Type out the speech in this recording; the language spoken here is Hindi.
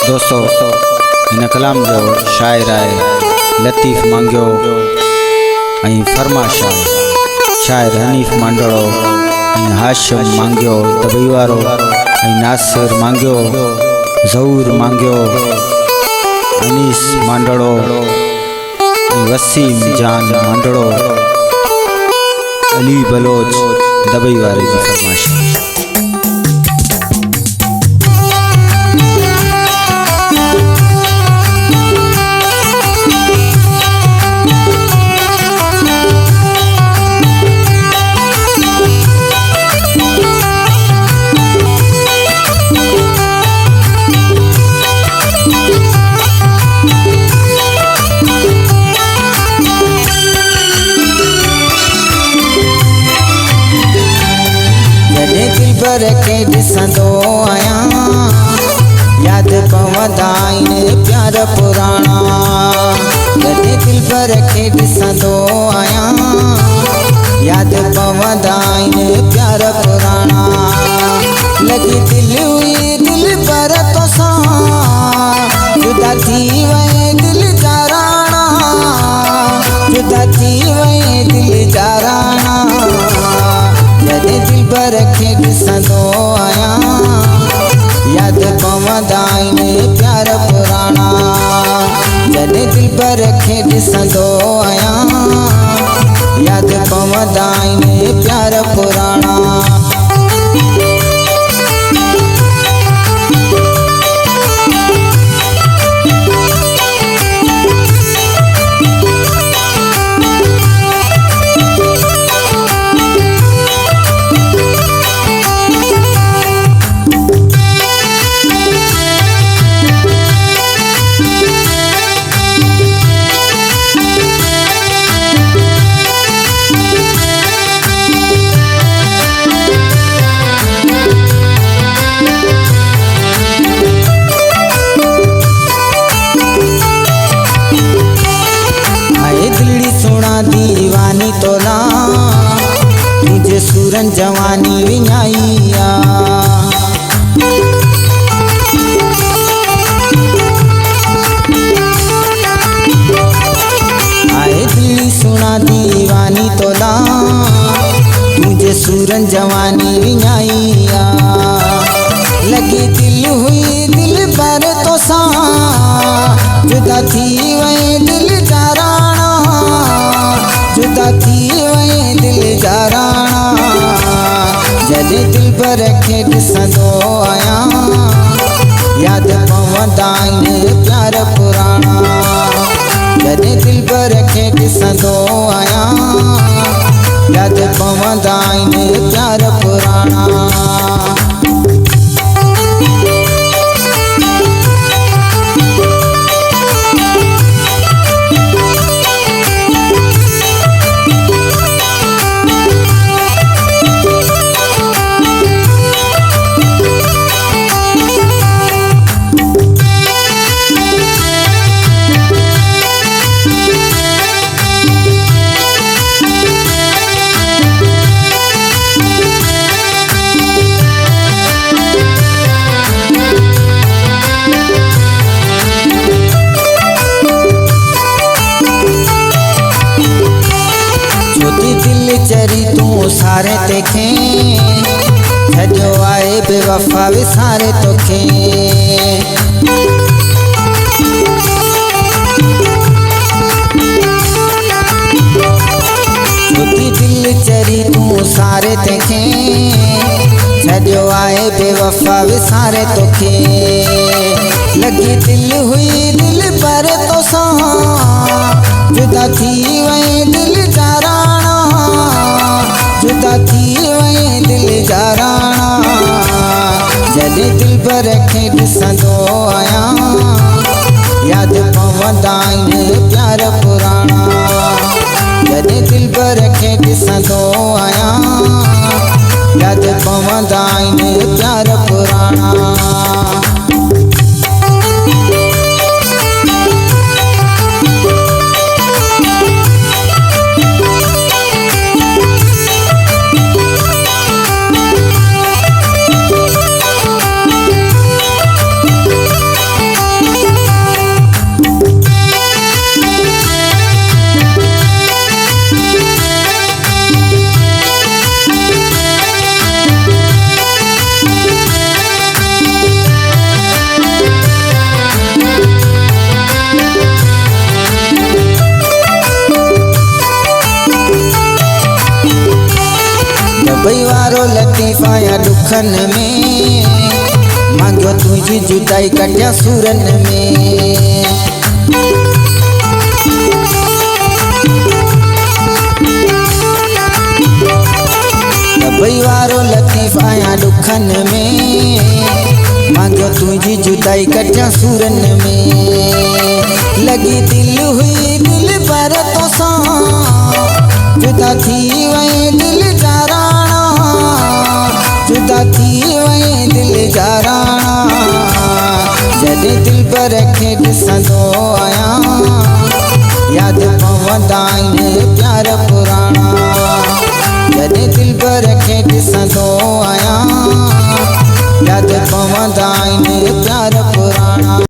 दोस्तों इन कलाम जो शायर है लतीफ़ मांगियो फरमाश है शायर हनीफ़ मांडड़ो हाशिम मांगियो दबई वारो नासिर मांगियो ज़हूर मांगियो अनीस मांडड़ो वसीम जान मांडड़ो अली बलोच दबई वारे की फरमाश। पर के ॾिसंदो आहियां यादि पवंदा आहिनि प्यार पुराणा। जॾहिं दिल पर के ॾिसंदो आहियां यादि पवंदा आहिनि प्यार पुराणा। लॻी दिल हुई दिल पर तोसां जुदा थी वए दिल जा राणा, जुदा थी वए दिल जा राणा। जॾहिं दिल पर के ॾिसंदो आहियां यादि पवंदा आहिनि प्यार पुराणा। जॾहिं दिल पर के ॾिसंदो आहियां यादि पवंदा आहिनि प्यार पुराणा। दीवानी तोला तुझे सूरन जवानी विञाईया। आए दिल्ली सुना दीवानी तोला तुझे सूरन जवानी विञाईया। लगी दिल हुई दिल पर तोसां जुदा थी वए दिल जा राणा, जुदा थी वए दिल जा राणा। जॾहिं दिल पर के ॾिसंदो आहियां यादि पवंदा आहिनि प्यार पुराणा। जॾहिं दिल पर के ॾिसंदो आहियां यादि पवंदा आहिनि प्यार पुराणा। चरी तू सारे तेखे छजो आए बेवफा विसारे तोखे। छोटी दिल चरी तू सारे तेखे छजो आए बेवफा विसारे तोखे। लगी दिल हुई दिल पर तोसां जुदा थी वए दिल जा राणा, जुदा थी वए दिल जा राणा। जॾहिं दिल पर के ॾिसंदो आहियां यादि पवंदा आहिनि प्यार पुराणा। जॾहिं दिल पर के ॾिसंदो आहियां यादि पवंदा आहिनि प्यार पुराणा। दुखन में, मांगो तुझी जुदाई कटिया सूरन में। वारो लतीफ आया दुखन में, मांगो तुझी जुदाई कटिया सूरन में। लगी दिल हुई दिल पर तो सा, जुदा थी वही दिल जाराना, जुदा थी वही दिल जाराना। जॾहिं दिल पर खे ॾिसंदो आहियां, यादि पवंदा आहिनि प्यार पुराणा। जॾहिं दिल पर खे ॾिसंदो आहियां, यादि पवंदा आहिनि प्यार पुराणा।